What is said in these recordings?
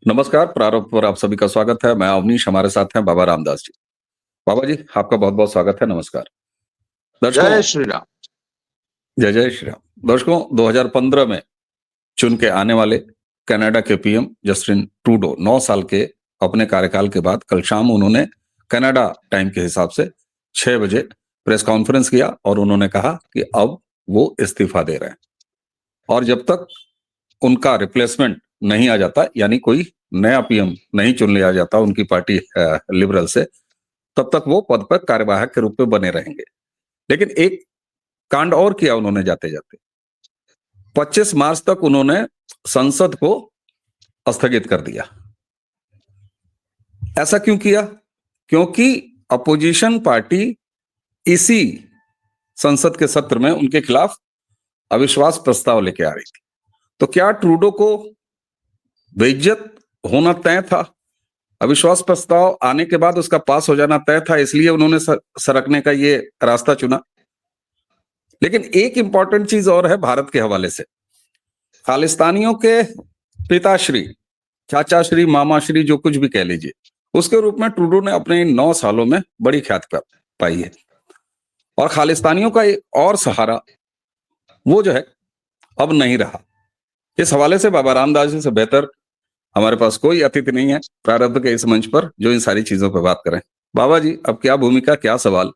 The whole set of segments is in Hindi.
नमस्कार, प्रारंभ पर आप सभी का स्वागत है। मैं अवनीश, हमारे साथ हैं बाबा रामदास जी। बाबा जी, आपका बहुत-बहुत स्वागत है, नमस्कार। दर्शकों, जय श्री राम। जय जय श्री राम। दर्शकों, 2015 में चुन के आने वाले कनाडा के पीएम जस्टिन ट्रूडो 9 साल के अपने कार्यकाल के बाद कल शाम उन्होंने कनाडा टाइम के हिसाब से 6 बजे प्रेस कॉन्फ्रेंस किया और उन्होंने कहा कि अब वो इस्तीफा दे रहे हैं और जब तक उनका रिप्लेसमेंट नहीं आ जाता, यानी कोई नया पीएम नहीं चुन लिया जाता उनकी पार्टी लिबरल से, तब तक वो पद पर कार्यवाहक के रूप में बने रहेंगे। लेकिन एक कांड और किया उन्होंने जाते जाते। 25 मार्च तक उन्होंने संसद को स्थगित कर दिया। ऐसा क्यों किया? क्योंकि अपोजिशन पार्टी इसी संसद के सत्र में उनके खिलाफ अविश्वास प्रस्ताव लेके आ रही थी। तो क्या ट्रूडो को बेइज्जत होना तय था? अविश्वास प्रस्ताव आने के बाद उसका पास हो जाना तय था, इसलिए उन्होंने सरकने का ये रास्ता चुना। लेकिन एक इंपॉर्टेंट चीज और है भारत के हवाले से। खालिस्तानियों के पिताश्री, चाचाश्री, मामाश्री, जो कुछ भी कह लीजिए, उसके रूप में ट्रूडो ने अपने 9 सालों में बड़ी ख्याति पाई है। और खालिस्तानियों का एक और सहारा वो जो है अब नहीं रहा। इस हवाले से बाबा रामदास जी से बेहतर हमारे पास कोई अतिथि नहीं है प्रारब्ध के इस मंच पर जो इन सारी चीजों पर बात करें। बाबा जी, अब क्या भूमिका, क्या सवाल?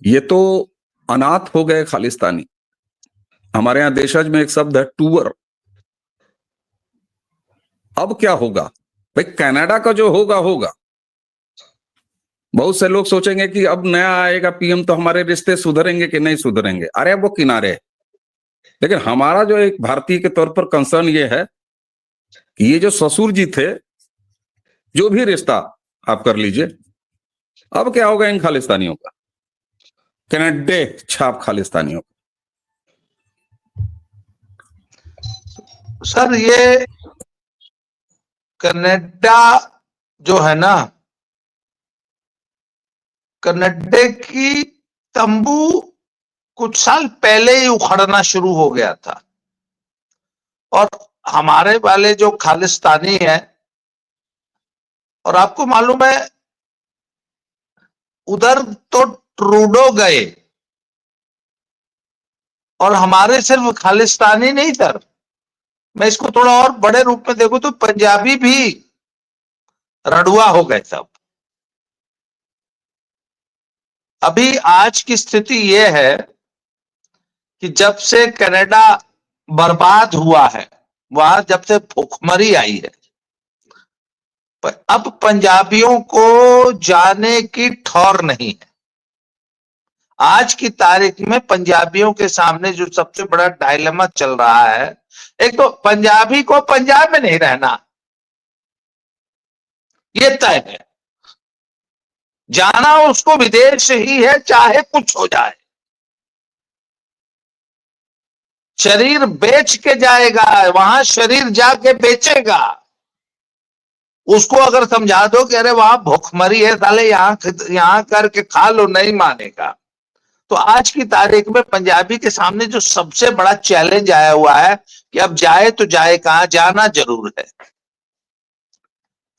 ये तो अनाथ हो गए खालिस्तानी। हमारे यहाँ देशज में एक शब्द है टूअर। अब क्या होगा भाई? कनाडा का जो होगा होगा। बहुत से लोग सोचेंगे कि अब नया आएगा पीएम तो हमारे रिश्ते सुधरेंगे कि नहीं सुधरेंगे। अरे वो किनारे है। लेकिन हमारा जो एक भारतीय के तौर पर कंसर्न ये है कि ये जो ससुर जी थे, जो भी रिश्ता आप कर लीजिए, अब क्या होगा इन खालिस्तानियों का? कनाडे छाप खालिस्तानियों का। सर, ये कनाडा जो है ना, कनाडे की तंबू कुछ साल पहले ही उखड़ना शुरू हो गया था। और हमारे वाले जो खालिस्तानी हैं, और आपको मालूम है उधर तो ट्रूडो गए और हमारे सिर्फ खालिस्तानी नहीं सर, मैं इसको थोड़ा और बड़े रूप में देखूं तो पंजाबी भी रड़ुआ हो गए सब। अभी आज की स्थिति यह है कि जब से कनाडा बर्बाद हुआ है, वहां जब से भूखमरी आई है, अब पंजाबियों को जाने की ठौर नहीं है। आज की तारीख में पंजाबियों के सामने जो सबसे बड़ा डायलेमा चल रहा है, एक तो पंजाबी को पंजाब में नहीं रहना, ये तय है। जाना उसको विदेश ही है, चाहे कुछ हो जाए। शरीर बेच के जाएगा, वहां शरीर जाके बेचेगा। उसको अगर समझा दो कि अरे वहां भूखमरी है, साले यहां करके खा लो, नहीं मानेगा। तो आज की तारीख में पंजाबी के सामने जो सबसे बड़ा चैलेंज आया हुआ है कि अब जाए तो जाए कहां, जाना जरूर है।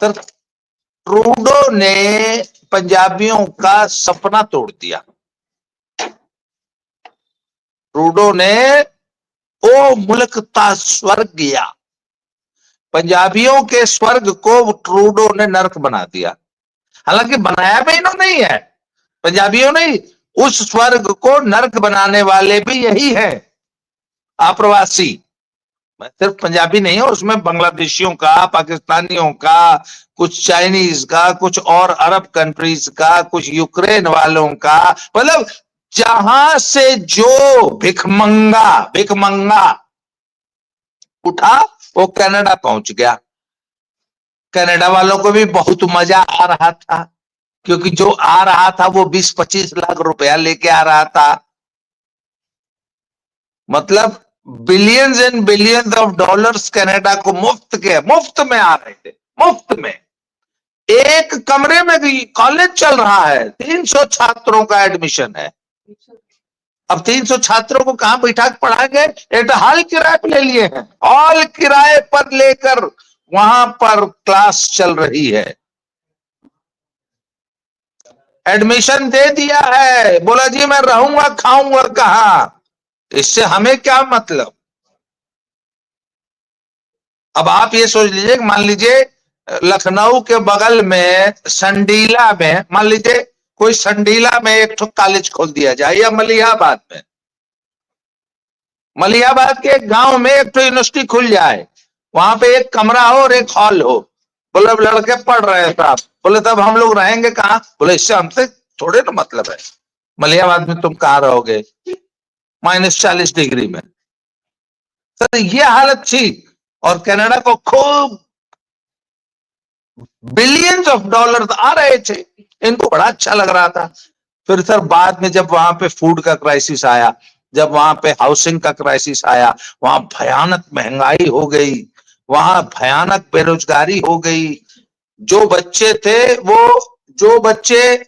तो ट्रूडो ने पंजाबियों का सपना तोड़ दिया। ट्रूडो ने ओ मुल्क ता स्वर्ग गया, पंजाबियों के स्वर्ग को ट्रूडो ने नर्क बना दिया। हालांकि बनाया भी इन्होंने नहीं है, पंजाबियों ने। उस स्वर्ग को नर्क बनाने वाले भी यही है, आप्रवासी। मैं सिर्फ पंजाबी नहीं हूं, उसमें बांग्लादेशियों का, पाकिस्तानियों का, कुछ चाइनीज का, कुछ और अरब कंट्रीज का, कुछ यूक्रेन वालों का, मतलब जहां से जो भिखमंगा उठा वो कनाडा पहुंच गया। कनाडा वालों को भी बहुत मजा आ रहा था, क्योंकि जो आ रहा था वो 20-25 लाख रुपया लेके आ रहा था। मतलब billions and billions of dollars Canada को मुफ्त में आ रहे थे, मुफ्त में। एक कमरे में भी कॉलेज चल रहा है, 300 छात्रों का एडमिशन है। अब 300 छात्रों को कहां बैठा के पढ़ाएंगे? एक हॉल किराए पर ले लिए हैं, हॉल किराए पर लेकर वहां पर क्लास चल रही है, एडमिशन दे दिया है, बोला जी मैं रहूंगा खाऊंगा कहां, इससे हमें क्या मतलब। अब आप ये सोच लीजिए, मान लीजिए लखनऊ के बगल में संडीला में, मान लीजिए कोई संडीला में एक तो कॉलेज खोल दिया जाए, या मलिहाबाद में, मलिहाबाद के एक गांव में एक तो यूनिवर्सिटी खुल जाए, वहां पे एक कमरा हो और एक हॉल हो, बोले लड़के पढ़ रहे हैं साहब, बोले तब हम लोग रहेंगे कहाँ, बोले इससे हमसे थोड़े ना मतलब है, मलिहाबाद में तुम कहाँ रहोगे, -40 डिग्री में। सर ये हालत थी, और कनाडा को खूब बिलियंस ऑफ डॉलर्स आ रहे थे, इनको बड़ा अच्छा लग रहा था। फिर सर बाद में जब वहां पे फूड का क्राइसिस आया, जब वहां पे हाउसिंग का क्राइसिस आया, वहां भयानक महंगाई हो गई, वहां भयानक बेरोजगारी हो गई, जो बच्चे थे वो, जो बच्चे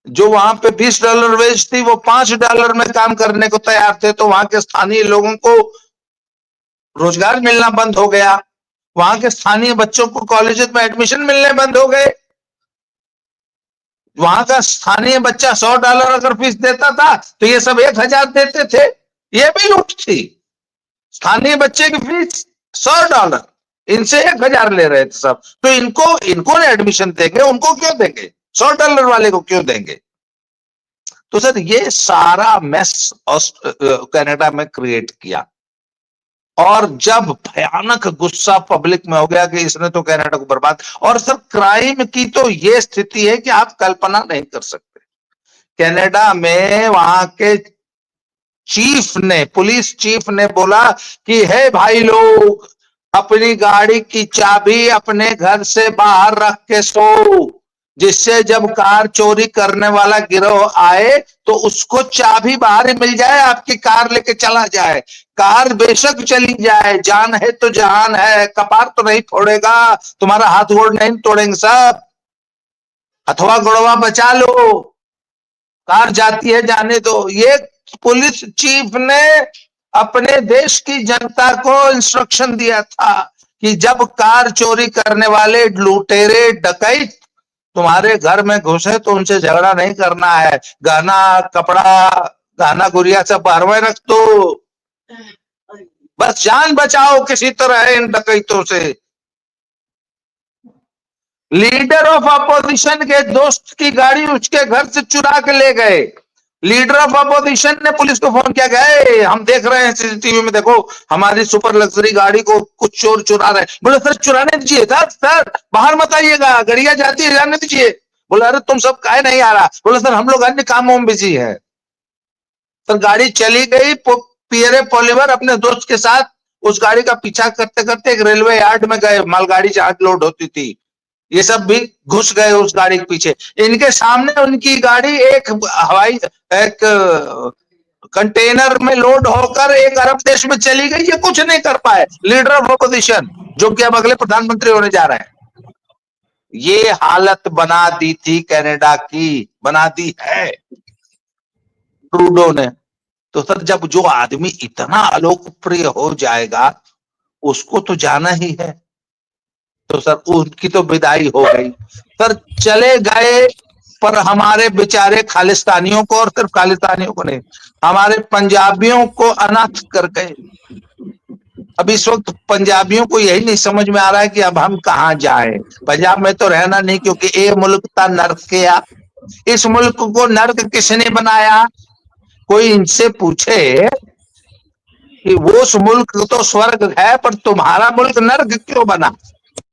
जो वहां पे $20 वेज थी वो $5 में काम करने को तैयार थे, तो वहां के स्थानीय लोगों को रोजगार मिलना बंद हो गया, वहां के स्थानीय बच्चों को कॉलेज में एडमिशन मिलने बंद हो गए, वहां का स्थानीय बच्चा $100 अगर फीस देता था तो ये सब 1000 देते थे, ये भी लूट थी। स्थानीय बच्चे की फीस $100, इनसे 1000 ले रहे थे सब, तो इनको एडमिशन देंगे, उनको क्यों देंगे, $100 वाले को क्यों देंगे। तो सर ये सारा मेस कनाडा में क्रिएट किया, और जब भयानक गुस्सा पब्लिक में हो गया कि इसने तो कनाडा को बर्बाद, और सर क्राइम की तो ये स्थिति है कि आप कल्पना नहीं कर सकते। कनाडा में वहां के चीफ ने, पुलिस चीफ ने बोला कि हे भाई लोग, अपनी गाड़ी की चाबी अपने घर से बाहर रख के सो, जिससे जब कार चोरी करने वाला गिरोह आए तो उसको चाबी बाहर ही मिल जाए, आपकी कार लेके चला जाए, कार बेशक चली जाए, जान है तो जहान है, कपार तो नहीं फोड़ेगा, तुम्हारा हाथ गोड़ नहीं तोड़ेंगे सब, अथवा गोड़वा बचा लो, कार जाती है जाने दो। ये पुलिस चीफ ने अपने देश की जनता को इंस्ट्रक्शन दिया था कि जब कार चोरी करने वाले लुटेरे डकैत तुम्हारे घर में घुसे तो उनसे झगड़ा नहीं करना है, गहना कपड़ा गहना गुड़िया सब बाहर में रख दो, बस जान बचाओ किसी तरह इन डकैतों से। लीडर ऑफ अपोजिशन के दोस्त की गाड़ी उसके घर से चुरा के ले गए, लीडर ऑफ अपोजिशन ने पुलिस को फोन किया, गए हम देख रहे हैं सीसीटीवी में, देखो हमारी सुपर लग्जरी गाड़ी को कुछ चोर चुरा रहे हैं। बोले सर चुराने दीजिए सर बाहर मत आइएगा, गाड़ियां जाती है जाने दीजिए। बोले अरे तुम सब काहे नहीं आ रहा, बोले सर हम लोग अन्य कामों में बिजी है। तो गाड़ी चली गई, पियरे पॉलीवर अपने दोस्त के साथ उस गाड़ी का पीछा करते करते एक रेलवे यार्ड में गए, मालगाड़ी जहां लोड होती थी, ये सब भी घुस गए उस गाड़ी के पीछे, इनके सामने उनकी गाड़ी एक कंटेनर में लोड होकर एक अरब देश में चली गई, ये कुछ नहीं कर पाए लीडर ऑफ अपोजिशन, जो कि अब अगले प्रधानमंत्री होने जा रहे हैं। ये हालत बना दी थी कनाडा की, बना दी है ट्रूडो ने। तो सर जब जो आदमी इतना अलोकप्रिय हो जाएगा उसको तो जाना ही है, तो सर उनकी तो विदाई हो गई, सर चले गए, पर हमारे बेचारे खालिस्तानियों को, और सिर्फ खालिस्तानियों को नहीं, हमारे पंजाबियों को अनाथ कर गए। अब इस वक्त पंजाबियों को यही नहीं समझ में आ रहा है कि अब हम कहाँ जाएं, पंजाब में तो रहना नहीं, क्योंकि ये मुल्क था नर्क किया, इस मुल्क को नर्क किसने बनाया। कोई इनसे पूछे कि वो उस मुल्क तो स्वर्ग है पर तुम्हारा मुल्क नर्क क्यों बना।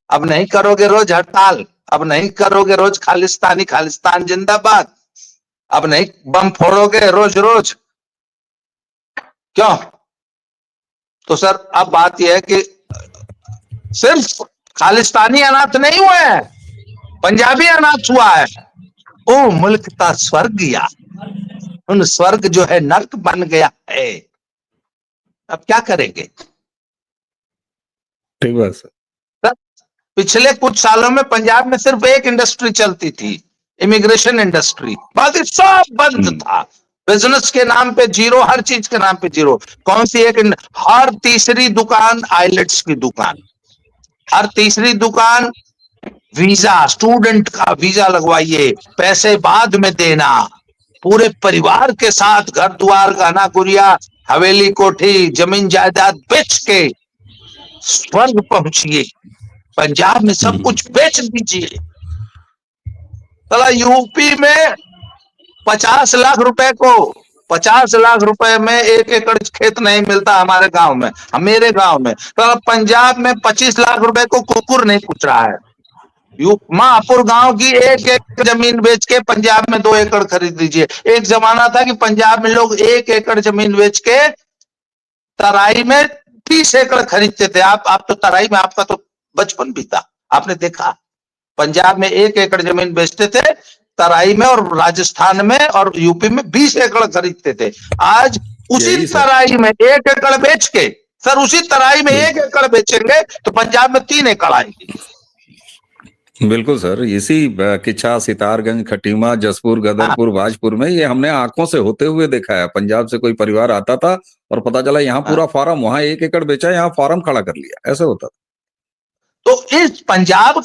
अब नहीं करोगे रोज हड़ताल, अब नहीं करोगे रोज खालिस्तानी खालिस्तान जिंदाबाद, अब नहीं बम फोड़ोगे रोज रोज, क्यों। तो सर अब बात यह है कि सिर्फ खालिस्तानी अनाथ नहीं हुए हैं, पंजाबी अनाथ हुआ है। ओ मुल्क था स्वर्ग गया, उन स्वर्ग जो है नर्क बन गया है, अब क्या करेंगे। ठीक बात सर। पिछले कुछ सालों में पंजाब में सिर्फ एक इंडस्ट्री चलती थी, इमिग्रेशन इंडस्ट्री, बाकी सब बंद था, बिजनेस के नाम पे जीरो, हर चीज के नाम पे जीरो। कौन सी एक, हर तीसरी दुकान आइलेट्स की दुकान, हर तीसरी दुकान वीजा, स्टूडेंट का वीजा लगवाइए, पैसे बाद में देना, पूरे परिवार के साथ घर द्वार गहना गुड़िया हवेली कोठी जमीन जायदाद बेच के स्वर्ग पहुंचिए, पंजाब में सब कुछ बेच दीजिए। चला यूपी में 50 लाख रुपए को 50 लाख रुपए में 1 एकड़ खेत नहीं मिलता हमारे गांव में, मेरे गांव में। तो पंजाब में 25 लाख रुपए को कुकुर नहीं पूछ रहा है। महापुर गांव की 1 एकड़ जमीन बेच के पंजाब में 2 एकड़ खरीद लीजिए। एक जमाना था कि पंजाब में लोग 1 एकड़ जमीन बेच के तराई में 30 एकड़ खरीदते थे। आप तो तराई में आपका तो बचपन बीता, आपने देखा। पंजाब में 1 एकड़ जमीन बेचते थे तराई में, और राजस्थान में और यूपी में 20 एकड़ खरीदते थे। आज उसी तराई में 1 एकड़ बेच के, सर उसी तराई में 1 एकड़ बेचेंगे तो पंजाब में 3 एकड़ आएगी। बिल्कुल सर, इसी किच्छा, सितारगंज, खटीमा, जसपुर, गदरपुर, भाजपुर में ये हमने आंखों से होते हुए देखा है। पंजाब से कोई परिवार आता था और पता चला यहाँ पूरा फार्म, वहां 1 एकड़ बेचा, यहाँ फार्म खड़ा कर लिया, ऐसा होता था। तो इस पंजाब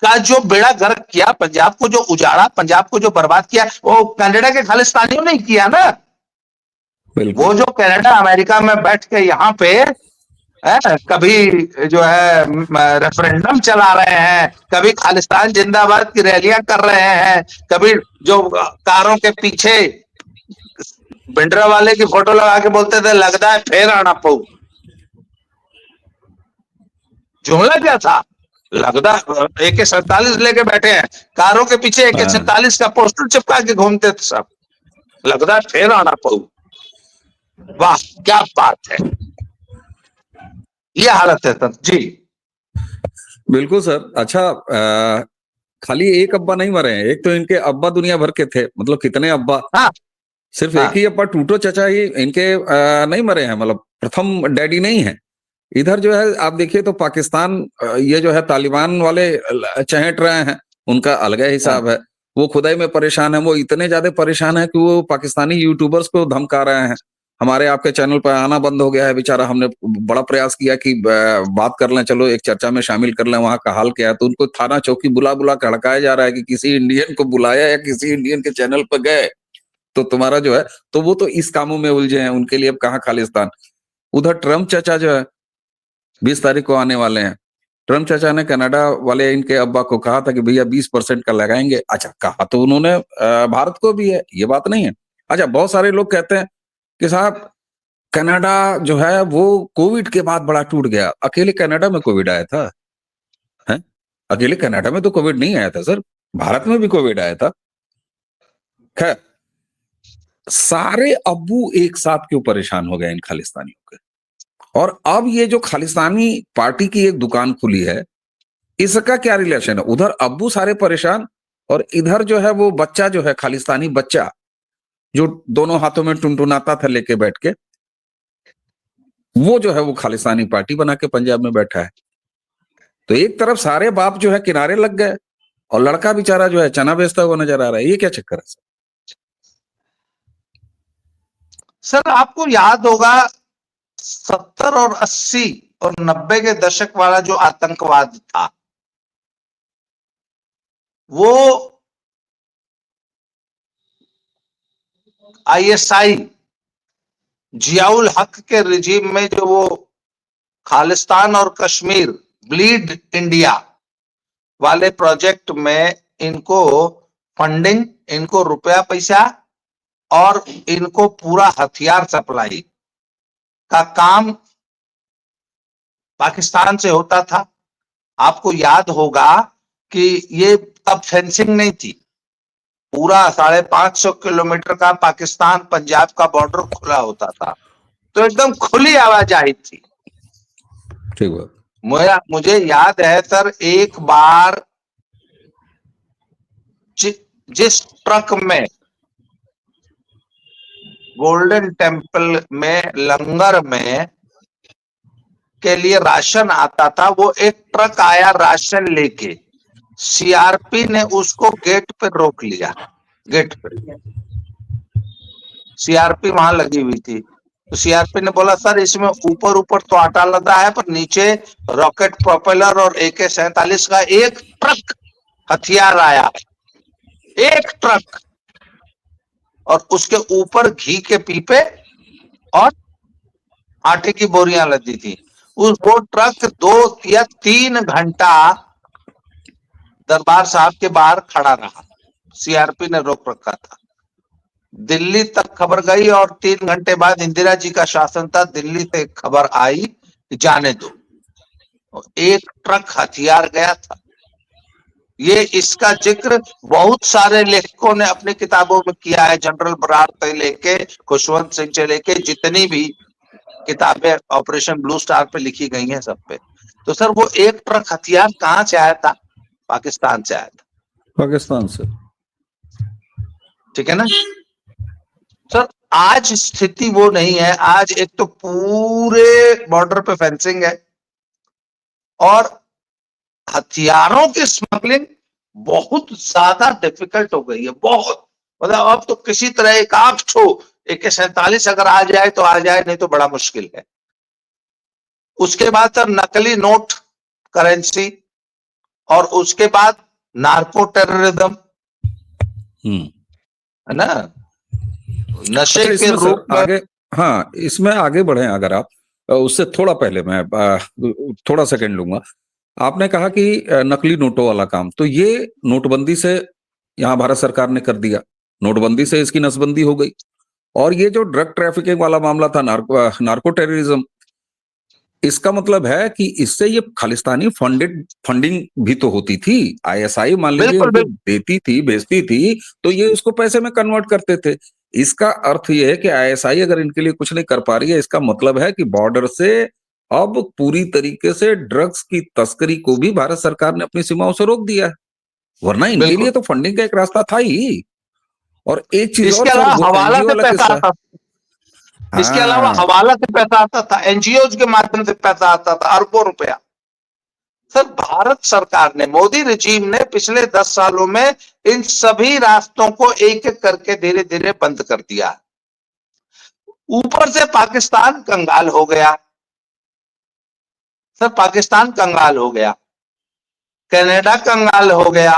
का जो बेड़ा गर्क किया, पंजाब को जो उजाड़ा, पंजाब को जो बर्बाद किया, वो कनाडा के खालिस्तानियों ने किया ना। वो जो कनाडा अमेरिका में बैठ के यहाँ पे कभी जो है रेफरेंडम चला रहे हैं, कभी खालिस्तान जिंदाबाद की रैलियां कर रहे हैं, कभी जो कारों के पीछे भिंडरा वाले की फोटो लगा के बोलते थे लगता है फिर आना पऊ। जुमला क्या था? लगता AK-47 लेके बैठे हैं, कारों के पीछे AK-47 का पोस्टर चिपका के घूमते थे सब, लगता है फिर आना पऊ। वाह क्या बात है, ये हालत है सर जी। बिल्कुल सर। अच्छा, खाली एक अब्बा नहीं मरे हैं, एक तो इनके अब्बा दुनिया भर के थे, मतलब कितने अब्बा। हाँ, सिर्फ एक ही अब्बा टूटो चचा ही इनके नहीं मरे हैं, मतलब प्रथम डैडी नहीं है। इधर जो है आप देखिए तो पाकिस्तान, ये जो है तालिबान वाले चहेट रहे हैं, उनका अलग हिसाब है। वो खुदाई में परेशान है, वो इतने ज्यादा परेशान है कि वो पाकिस्तानी यूट्यूबर्स को धमका रहे हैं। हमारे आपके चैनल पर आना बंद हो गया है बेचारा, हमने बड़ा प्रयास किया कि बात कर लें, चलो एक चर्चा में शामिल कर लें, वहां का हाल क्या है। तो उनको थाना चौकी बुला बुला के हड़काया जा रहा है कि किसी इंडियन को बुलाया या किसी इंडियन के चैनल पर गए तो तुम्हारा जो है, तो वो तो इस कामों में उलझे हैं, उनके लिए अब कहाँ खालिस्तान। उधर ट्रम्प चाचा जो है 20 तारीख को आने वाले हैं। ट्रम्प चाचा ने कनाडा वाले इनके अब्बा को कहा था कि भैया 20% का लगाएंगे। अच्छा, कहा तो उन्होंने भारत को भी है, ये बात नहीं है। अच्छा, बहुत सारे लोग कहते हैं कि साहब कनाडा जो है वो कोविड के बाद बड़ा टूट गया। अकेले कनाडा में कोविड आया था? है, अकेले कनाडा में तो कोविड नहीं आया था सर, भारत में भी कोविड आया था। खैर, सारे अब्बू एक साथ क्यों परेशान हो गए इन खालिस्तानियों के। और अब ये जो खालिस्तानी पार्टी की एक दुकान खुली है, इसका क्या रिलेशन है? उधर अब्बू सारे परेशान और इधर जो है वो बच्चा जो है खालिस्तानी बच्चा, जो दोनों हाथों में टुनटुनाता था लेके बैठ के, वो जो है वो खालिस्तानी पार्टी बना के पंजाब में बैठा है। तो एक तरफ सारे बाप जो है किनारे लग गए और लड़का बेचारा जो है चना बेचता हुआ नजर आ रहा है। ये क्या चक्कर है सर? आपको याद होगा 70 और 80 और 90 के दशक वाला जो आतंकवाद था, वो ISI जियाउल हक के रिजीम में जो वो खालिस्तान और कश्मीर ब्लीड इंडिया वाले प्रोजेक्ट में इनको फंडिंग, इनको रुपया पैसा और इनको पूरा हथियार सप्लाई का काम पाकिस्तान से होता था। आपको याद होगा कि ये तब फेंसिंग नहीं थी, पूरा 550 किलोमीटर का पाकिस्तान पंजाब का बॉर्डर खुला होता था, तो एकदम खुली आवाजाही थी। ठीक है। मुझे याद है सर, एक बार जिस ट्रक में गोल्डन टेम्पल में लंगर में के लिए राशन आता था, वो एक ट्रक आया राशन लेके, CRP ने उसको गेट पे रोक लिया। गेट पे CRP वहां लगी हुई थी, तो सीआरपी ने बोला सर इसमें ऊपर ऊपर तो आटा लदा है पर नीचे रॉकेट प्रोपेलर और AK-47 का एक ट्रक हथियार आया, एक ट्रक, और उसके ऊपर घी के पीपे और आटे की बोरियां लदी थी। वो ट्रक 2 या 3 घंटा दरबार साहब के बाहर खड़ा रहा, सीआरपी ने रोक रखा था। दिल्ली तक खबर गई और 3 घंटे बाद इंदिरा जी का शासन था, दिल्ली से खबर आई कि जाने दो, एक ट्रक हथियार गया था। ये इसका जिक्र बहुत सारे लेखकों ने अपनी किताबों में किया है, जनरल बरार से लेके खुशवंत सिंह से लेके जितनी भी किताबें ऑपरेशन ब्लू स्टार पे लिखी गई हैं सब पे। तो सर वो एक ट्रक हथियार कहां से आया था? पाकिस्तान से आया था। पाकिस्तान से, ठीक है ना सर। आज स्थिति वो नहीं है। आज एक तो पूरे बॉर्डर पे फेंसिंग है और हथियारों की स्मगलिंग बहुत ज्यादा डिफिकल्ट हो गई है, बहुत। मतलब अब तो किसी तरह एक आंख छो AK-47 अगर आ जाए तो आ जाए, नहीं तो बड़ा मुश्किल है। उसके बाद सर नकली नोट करेंसी, और उसके बाद नार्को टेररिज्म, है ना, नशे अच्छा, के इसमें रूप सर में। आगे, हाँ इसमें आगे बढ़े अगर आप, उससे थोड़ा पहले मैं थोड़ा सेकंड लूंगा। आपने कहा कि नकली नोटों वाला काम, तो ये नोटबंदी से यहाँ भारत सरकार ने कर दिया, नोटबंदी से इसकी नसबंदी हो गई। और ये जो ड्रग ट्रैफिकिंग वाला मामला था, नार्को टेररिज्म, इसका मतलब है कि इससे ये खालिस्तानी फंडिंग भी तो होती थी। ISI मान लीजिए बिल्कुल इनको बिल्कुल देती थी, बेचती थी, तो ये उसको पैसे में कन्वर्ट करते थे। इसका अर्थ ये है कि ISI अगर इनके लिए कुछ नहीं कर पा रही है, इसका मतलब है कि बॉर्डर से अब पूरी तरीके से ड्रग्स की तस्करी को भी भारत सरकार ने अपनी सीमाओं से रोक दिया है। वरना इनके लिए बिल्कुल। तो फंडिंग का एक रास्ता था ही। और एक चीज और इसके सर, अलावा वो हवाला NGO से वाला पैसा किस्सा। आता था, इसके अलावा हाँ, हवाला से पैसा आता था, NGO के माध्यम से पैसा आता था, अरबों रुपया। सर भारत सरकार ने, मोदी रिजीम ने पिछले 10 सालों में इन सभी रास्तों को एक एक करके धीरे धीरे बंद कर दिया। ऊपर से पाकिस्तान कंगाल हो गया सर, पाकिस्तान कंगाल हो गया, कनाडा कंगाल हो गया,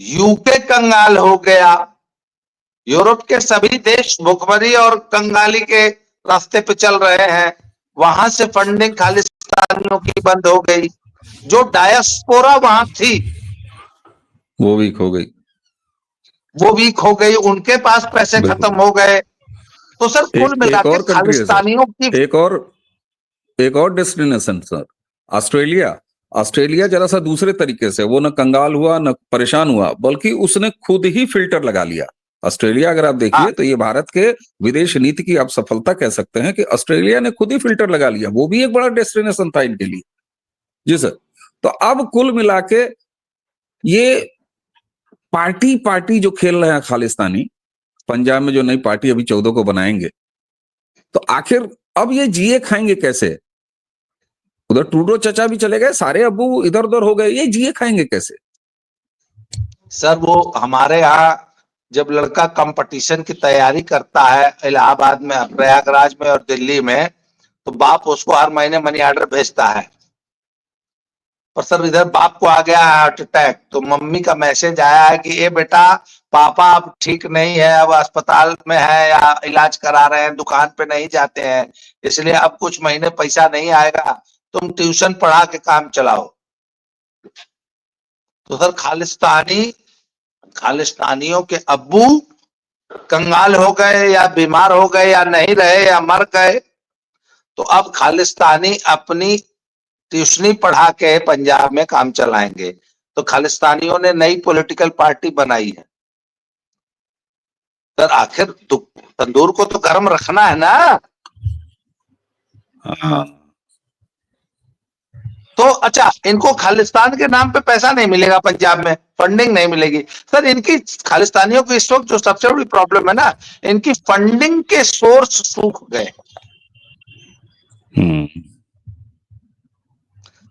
यूके कंगाल हो गया, यूरोप के सभी देश भुखमरी और कंगाली के रास्ते पे चल रहे हैं। वहां से फंडिंग खालिस्तानियों की बंद हो गई। जो डायस्पोरा वहां थी वो वीक हो गई, वो वीक हो गई, उनके पास पैसे बिल्कुल। खत्म हो गए। तो सर कुल मिला एक के और कंट्री है सर, खालिस्तानियों की। एक और एक और डेस्टिनेशन सर, ऑस्ट्रेलिया। ऑस्ट्रेलिया जरा सा दूसरे तरीके से, वो न कंगाल हुआ न परेशान हुआ, बल्कि उसने खुद ही फिल्टर लगा लिया। ऑस्ट्रेलिया अगर आप हाँ देखिए तो ये भारत के विदेश नीति की आप सफलता कह सकते हैं कि ऑस्ट्रेलिया ने खुद ही फिल्टर लगा लिया। वो भी एक बड़ा डेस्टिनेशन था इनके लिए। जी सर। तो अब कुल मिला के ये पार्टी पार्टी जो खेल रहे हैं खालिस्तानी, पंजाब में जो नई पार्टी अभी 14 को बनाएंगे, तो आखिर अब ये जिए खाएंगे कैसे? उधर ट्रूडो चचा भी चले गए, सारे अब्बू इधर उधर हो गए, ये जिए खाएंगे कैसे? सर वो हमारे यहाँ जब लड़का कंपटीशन की तैयारी करता है इलाहाबाद में, प्रयागराज में और दिल्ली में, तो बाप उसको हर महीने मनी ऑर्डर भेजता है। पर सर इधर बाप को आ गया हार्ट अटैक, तो मम्मी का मैसेज आया है कि ये बेटा पापा अब ठीक नहीं है, अब अस्पताल में है या इलाज करा रहे हैं, दुकान पे नहीं जाते हैं, इसलिए अब कुछ महीने पैसा नहीं आएगा, तुम ट्यूशन पढ़ा के काम चलाओ। तो सर खालिस्तानियों के अब्बू कंगाल हो गए या बीमार हो गए या नहीं रहे या मर गए, तो अब खालिस्तानी अपनी ट्यूशनी पढ़ा के पंजाब में काम चलाएंगे। तो खालिस्तानियों ने नई पॉलिटिकल पार्टी बनाई है। सर आखिर तंदूर को तो गर्म रखना है ना। हाँ। तो अच्छा, इनको खालिस्तान के नाम पे पैसा नहीं मिलेगा, पंजाब में फंडिंग नहीं मिलेगी। सर इनकी खालिस्तानियों की इस वक्त जो सबसे बड़ी प्रॉब्लम है ना, इनकी फंडिंग के सोर्स सूख गए।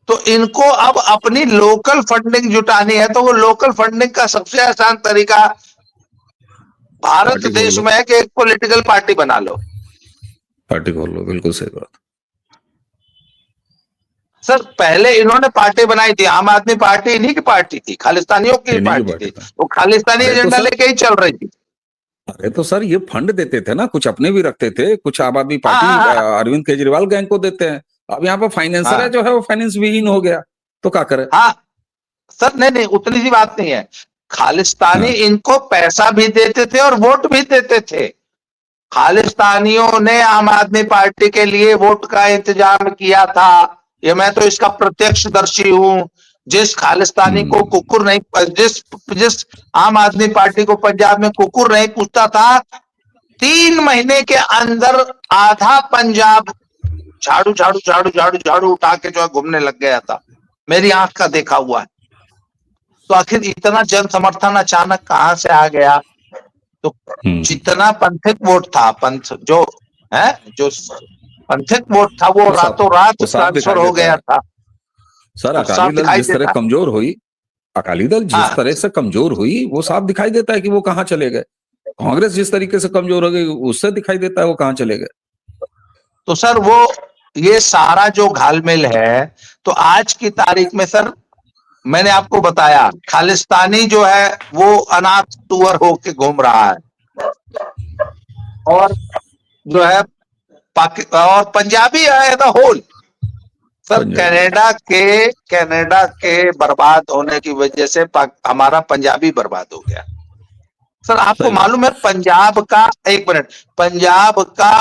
तो इनको अब अपनी लोकल फंडिंग जुटानी है, तो वो लोकल फंडिंग का सबसे आसान तरीका भारत पार्टी खोल देश लो। में है कि एक पॉलिटिकल पार्टी बना लो। पार्टी खोल लो, बिल्कुल सही बात। सर पहले इन्होंने पार्टी बनाई थी, आम आदमी पार्टी इन्हीं की पार्टी थी, खालिस्तानियों की इन्हीं की पार्टी पार्टी थी, था। वो खालिस्तानी अरे तो एजेंडा सर, लेके ही चल रही थी। अरे तो सर ये फंड देते थे ना, कुछ अपने भी रखते थे, कुछ आम आदमी हाँ पार्टी हाँ हाँ अरविंद केजरीवाल गैंग को देते हैं। अब यहाँ पर फाइनेंसर है हाँ जो है वो फाइनेंस विहीन हो गया, तो क्या करे। हाँ सर, नहीं नहीं उतनी सी बात नहीं है। खालिस्तानी हाँ। इनको पैसा भी देते थे और वोट भी देते थे। खालिस्तानियों ने आम आदमी पार्टी के लिए वोट का इंतजाम किया था, ये मैं तो इसका प्रत्यक्षदर्शी हूं। जिस खालिस्तानी को हम्म। कुकुर नहीं, जिस जिस आम आदमी पार्टी को पंजाब में कुकुर नहीं पूछता था, 3 महीने के अंदर आधा पंजाब झाड़ू झाड़ू झाड़ू झाड़ू झाड़ू उठा के जो है घूमने लग गया था। मेरी आंख का देखा हुआ है। तो आखिर इतना जन समर्थन अचानक कहां से आ गया? तो जितना पंथिक वोट था, पंथ जो है, जो पंथिक वोट था, वो रातों रात वो साफ ट्रांसफर दिखाई हो देता गया है था। सर। वो अकाली साफ दल दिखाई जिस तरह देता। कमजोर हुई, अकाली दल जिस हाँ तरह से कमजोर हुई, वो साफ दिखाई देता है कि वो कहां चले गए। कांग्रेस जिस तरीके से कमजोर हो गई, उससे दिखाई देता है वो कहां चले गए। तो सर वो ये सारा जो घालमेल है, तो आज की तारीख में सर मैंने आपको बताया, खालिस्तानी जो है वो अनाथ टूअर होके घूम रहा है, और जो है और पंजाबी है the whole. Sir Punjabi. Canada के बर्बाद होने की वजह से हमारा पंजाबी बर्बाद हो गया। सर आपको सही बात। मालूम है पंजाब का, एक मिनट, पंजाब का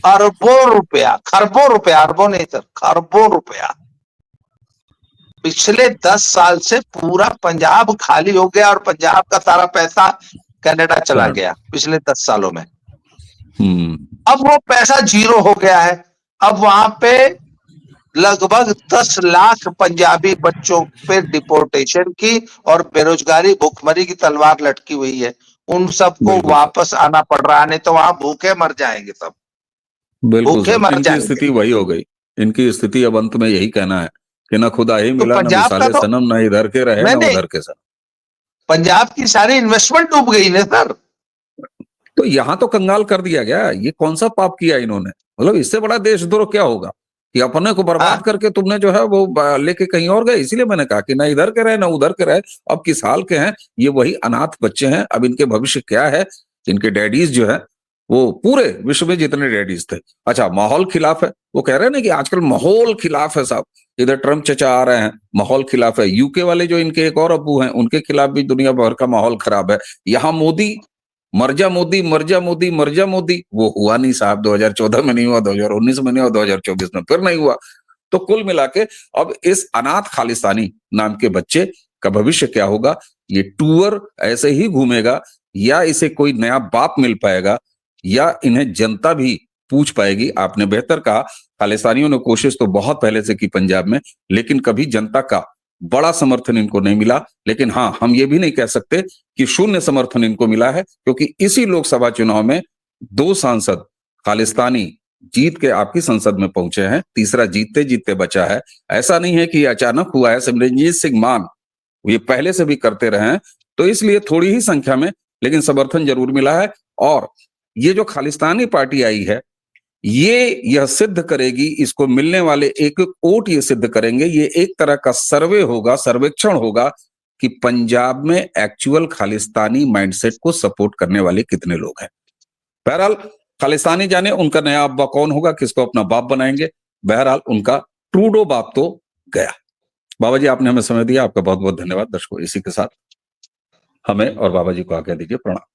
अरबों रुपया, खरबों रुपया, अरबों नहीं सर, खरबों रुपया पिछले 10 साल से पूरा पंजाब खाली हो गया, और पंजाब का सारा पैसा कनाडा चला कनाडा। गया पिछले 10 सालों में। हम्म। अब वो पैसा जीरो हो गया है। अब वहां पे लगभग 10 लाख पंजाबी बच्चों पे डिपोर्टेशन की और बेरोजगारी, भूखमरी की तलवार लटकी हुई है। उन सबको बिल्कुल सर। वापस आना पड़ रहा है, नहीं तो वहां भूखे मर जाएंगे सब, बिल्कुल भूखे सर, मर इनकी जाएंगे। स्थिति वही हो गई। इनकी स्थिति अब अंत में यही कहना है कि न खुदा ही तो मिला, न पंजाब का मिसाले तो, सनम, न इधर के रहे नहीं न नहीं, उधर के सनम। पंजाब की सारी इन्वेस्टमेंट डूब गई ना सर। तो यहां तो कंगाल कर दिया गया। ये कौन सा पाप किया इन्होंने? मतलब इससे बड़ा देशद्रोह क्या होगा कि अपने को बर्बाद हाँ करके तुमने जो है वो लेके कहीं और गए। इसीलिए मैंने कहा कि ना इधर के रहे ना उधर के रहे। अब किस हाल के हैं ये? वही अनाथ बच्चे हैं। अब इनके भविष्य क्या है? इनके डैडीज जो है वो पूरे विश्व में जितने डैडीज थे, अच्छा माहौल खिलाफ है। वो कह रहे हैं ना कि आजकल माहौल खिलाफ है साहब। इधर ट्रम्प चचा आ रहे हैं, माहौल खिलाफ है। यूके वाले जो इनके एक और अब्बू हैं, उनके खिलाफ भी दुनिया भर का माहौल खराब है। यहाँ मोदी, मर जा मोदी, मर जा मोदी, मर जा मोदी, वो हुआ नहीं साहब। 2014 में नहीं हुआ, 2019 में नहीं हुआ, 2024 में फिर नहीं हुआ। तो कुल मिला के अब इस अनाथ खालिस्तानी नाम के बच्चे का भविष्य क्या होगा? ये टूर ऐसे ही घूमेगा, या इसे कोई नया बाप मिल पाएगा, या इन्हें जनता भी पूछ पाएगी? आपने बेहतर कहा, खालिस्तानियों ने कोशिश तो बहुत पहले से की पंजाब में, लेकिन कभी जनता का बड़ा समर्थन इनको नहीं मिला। लेकिन हाँ, हम ये भी नहीं कह सकते कि शून्य समर्थन इनको मिला है, क्योंकि इसी लोकसभा चुनाव में 2 सांसद खालिस्तानी जीत के आपकी संसद में पहुंचे हैं। तीसरा जीतते जीतते बचा है। ऐसा नहीं है कि अचानक हुआ है। सिमरनजीत सिंह मान ये पहले से भी करते रहे हैं, तो इसलिए थोड़ी ही संख्या में लेकिन समर्थन जरूर मिला है। और ये जो खालिस्तानी पार्टी आई है, यह सिद्ध करेगी, इसको मिलने वाले एक एक वोट ये सिद्ध करेंगे। ये एक तरह का सर्वे होगा, सर्वेक्षण होगा कि पंजाब में एक्चुअल खालिस्तानी माइंडसेट को सपोर्ट करने वाले कितने लोग हैं। बहरहाल खालिस्तानी जाने उनका नया अब्बा कौन होगा, किसको अपना बाप बनाएंगे। बहरहाल उनका ट्रूडो बाप तो गया। बाबा जी आपने हमें समय दिया, आपका बहुत बहुत धन्यवाद। दर्शकों इसी के साथ हमें और बाबा जी को आज्ञा दीजिए। प्रणाम।